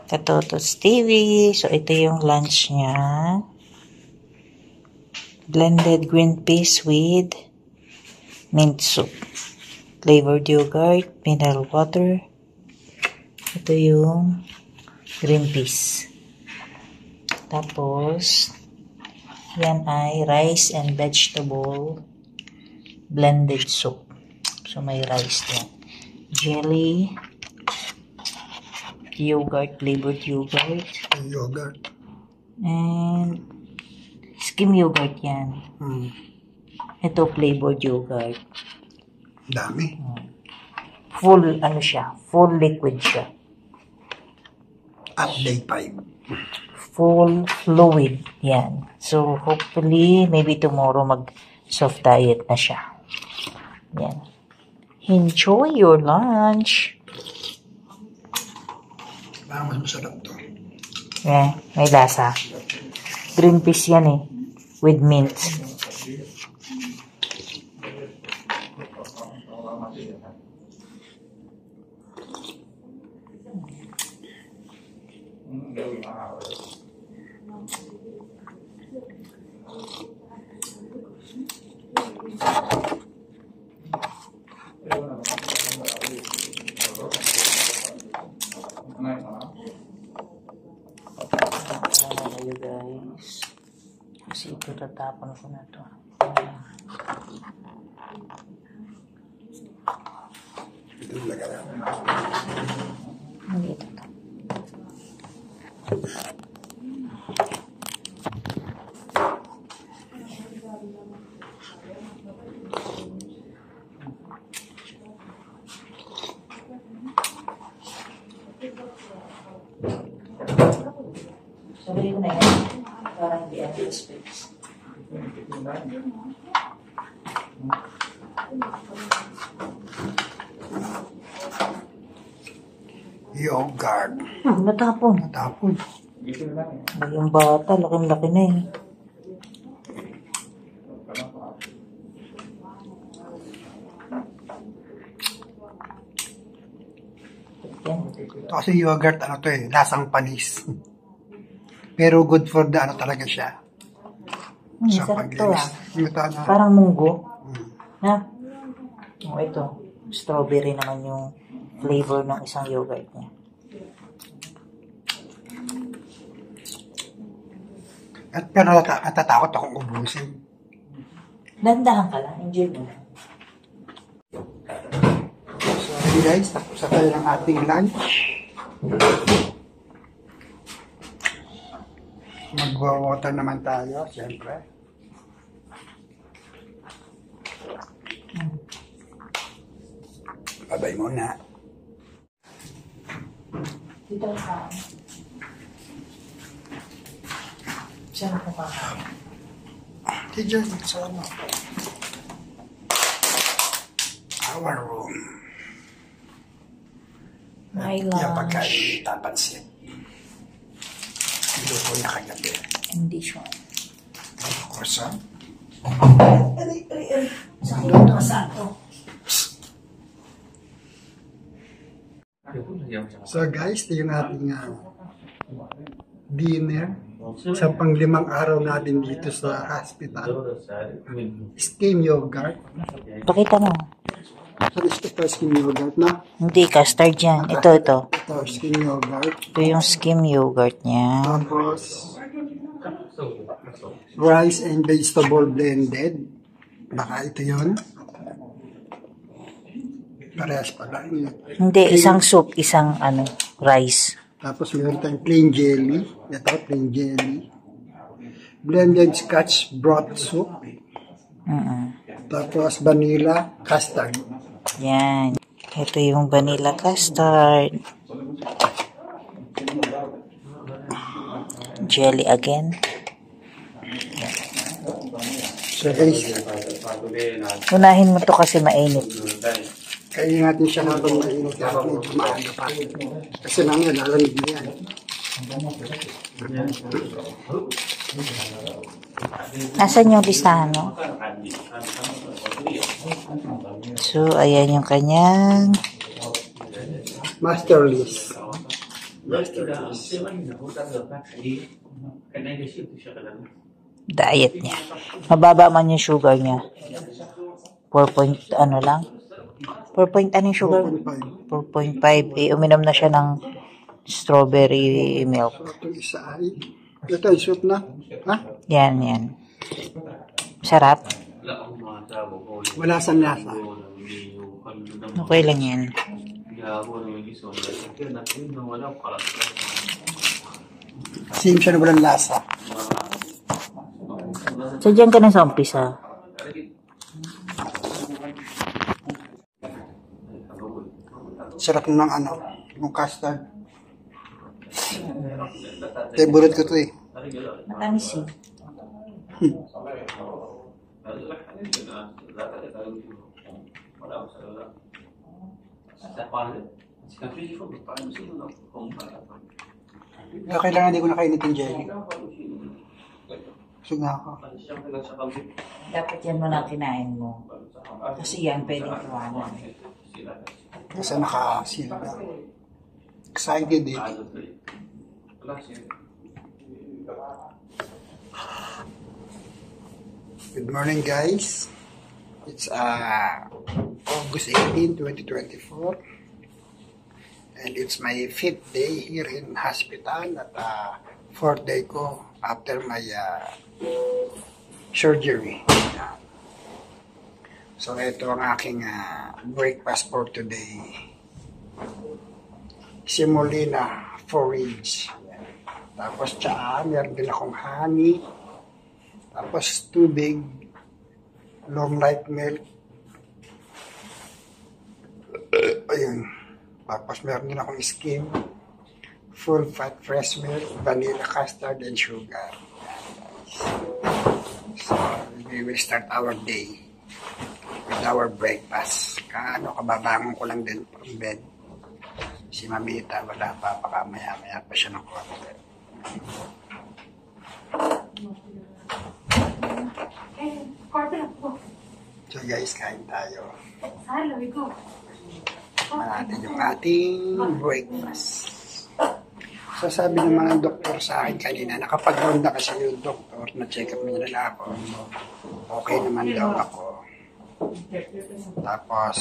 Katoto's TV. So, ito yung lunch niya. Blended green peas with mint soup. Flavored yogurt, mineral water. Ito yung green peas. Tapos, yan ay rice and vegetable blended soup. So, may rice yan. Jelly, yogurt, flavored yogurt. Yogurt. And skim yogurt yan. Ito, flavored yogurt. Dami. Full, ano siya, full liquid siya. At day 5. Full fluid. Yan. So, hopefully, maybe tomorrow mag-soft diet na siya. Yan. Enjoy your lunch. Parang mas masarap to. Yeah, may lasa. Green peas yan eh. With mint. Ayo guys. Kasi ito tatapon ko na to. Ito lagay. Dito to. Sabi ko na yan. Parang hindi ang space. Yogurt. Natapon. Natapon. Yung bata, laking-laki na eh. Ito kasi yogurt, ano to eh, lasang panis. Pero good for the ano talaga siya. Sa Sarap to ah. paglinis. Parang munggo. Ha? Oh, ito. Strawberry naman yung flavor ng isang yogurt niya. At pero natatakot akong ubusin. Dandahan ka lang. Enjoy mo. So okay guys, tapos na tayo ng ating lunch. Magwa-water naman tayo, siyempre. Babay muna. Dito ka. Siya na kumakain. Si John, sa ano? Our room. My Yung lunch. pagkain, tapansin. Luto niya kagabi. Hindi siya. Croissant. Sakit na masato. So guys, ito yung ating dinner sa pang-5 araw natin dito sa hospital. Skim yogurt. Pakita mo. So this is the skim yogurt na. Hindi, custard yan. Ito. Ito, skim yogurt. Ito yung skim yogurt niya. Tapos, rice and vegetable blended. Baka ito yun. Parehas pala. Hindi, isang soup, isang rice. Tapos meron tayong plain jelly. Ito, plain jelly. Blended scotch broth soup. Tapos vanilla custard. Yan. Ito yung vanilla custard. Jelly again. So guys, Unahin mo to kasi mainit. kainin natin siya habang mainit at medyo maaga pa. Kasi mamaya lalamig na yan. Nasaan yung listahan, no? So, ayan yung kanyang Master list. masterpiece. Diet niya. Mababa man yung sugar niya. 4 point ano lang? 4 point ano yung sugar? 4.5. 4.5. Eh, uminom na siya ng strawberry milk. Itong isa ay, ito ay soup na. Ha? Yan, yan. Sarap. Wala sa lasa. Okay lang yan. Same siya na walang lasa. Sadyan ka na sa umpisa. Sarap ng ano, yung custard. Favorite ko to eh. Matamis eh. Kaya kailangan hindi ko nakainit yung jelly. Busog na ako. Dapat yan mo na kinain mo. Kasi yan pwedeng iwanan. Kasi nakasil na. Excited eh. Good morning guys. It's August 18, 2024. And it's my 5th day here in hospital at 4th day ko after my surgery. So ito ang aking breakfast for today. Semolina porridge. Tapos tsaa, meron din akong honey. Tapos tubig, long light milk. Ayun. Tapos meron din akong skim, full fat fresh milk, vanilla custard, and sugar. So we will start our day with our breakfast. Kababangon ko lang din from bed. Si Mamita, wala pa, baka maya-maya pa siya ng konti. So guys, kain tayo. Natin yung ating breakfast. So sabi ng mga doktor sa akin kanina, nakapag-ronda kasi yung doktor, na-check up nila ako. Okay naman daw ako. Tapos,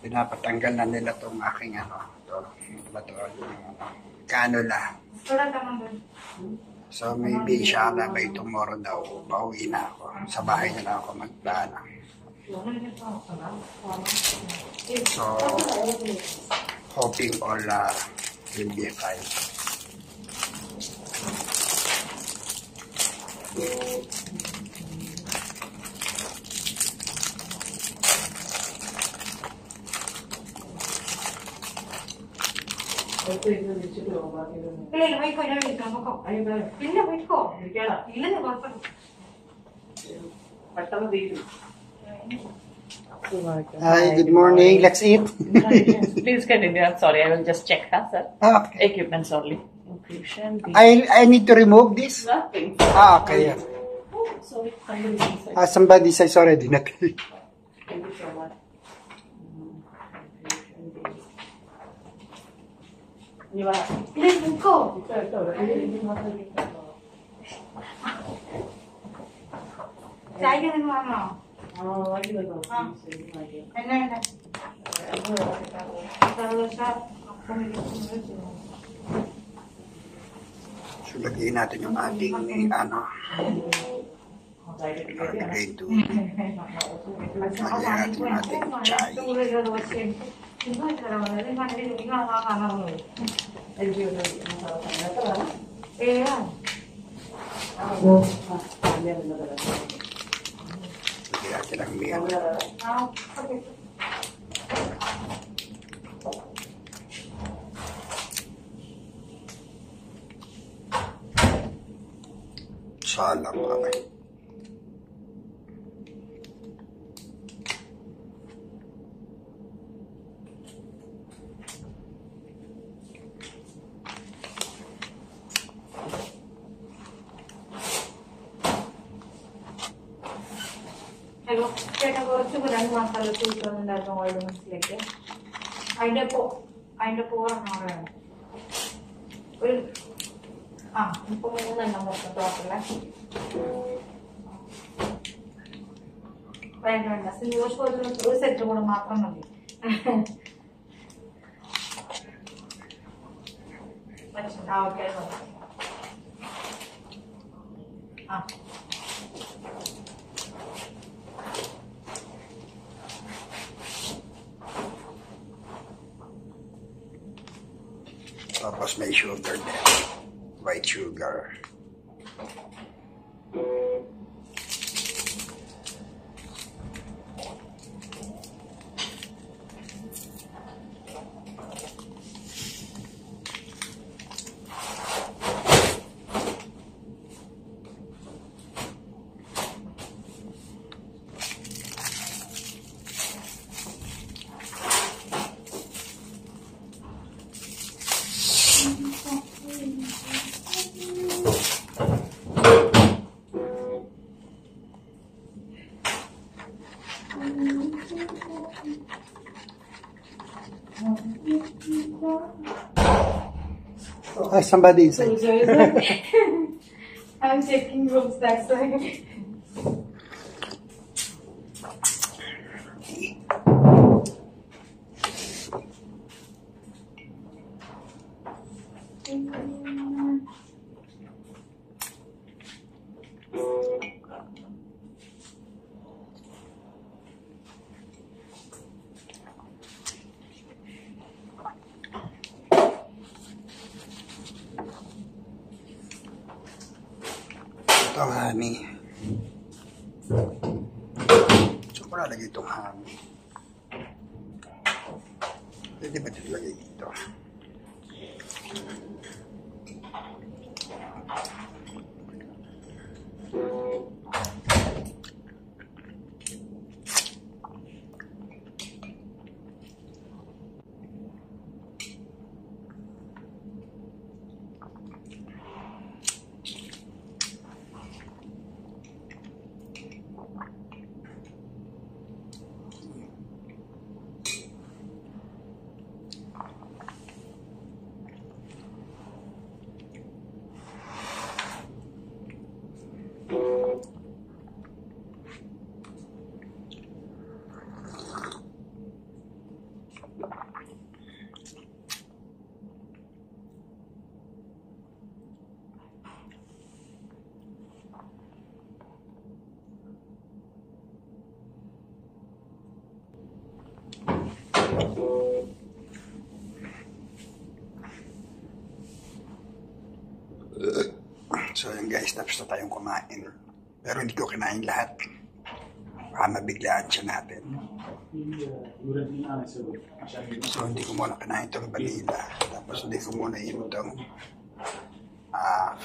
pinapatanggal na nila itong aking cannula. So maybe inshallah by tomorrow daw, pauwi na ako. Sa bahay na lang ako magplano. So, hoping all will be fine. Hi, good morning. Let's eat. Please continue. I'm sorry. I will just check that, sir. Okay. Equipments only. Inclusion. I need to remove this. Nothing. Okay. Oh, sorry. Somebody is inside. Somebody says already. Not. Thank you so much. You are. Let's go. Oh, I will go. So, lagyan natin yung ating lagay ito. Lagyan natin yung ating chai. Lagyan natin ang milk. Salam kami. Hello, ചേട്ടാ കുറച്ച് പുരാൻ മസാലത്ത് കിട്ടുന്നുണ്ടായിരുന്നു ഓയിൽ മനസ്സിലേക്ക് അതിന്റെ പോറ വേണം Yung pumunan ng mga pala. Kaya na, sinusunod set ko ng mga kamali. Tawag kayo. Tapos may sugar din. White sugar. Oh, somebody inside. I'm checking rooms, that's why. Ito, honey. So, ko nalagay itong honey. Pwede ba ito lagay dito? So yun guys, tapos na tayong kumain. Pero hindi ko kinain lahat. Baka mabiglaan siya natin. So hindi ko muna kinain itong vanilla. Tapos hindi ko muna yun itong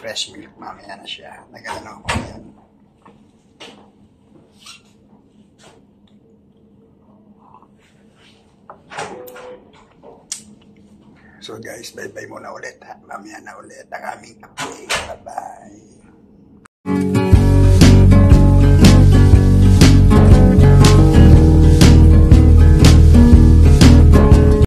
fresh milk. Mamaya na siya. Nagano ko yan. So guys, bye-bye muna ulit ha. Mamaya na ulit ang aming update. Bye-bye.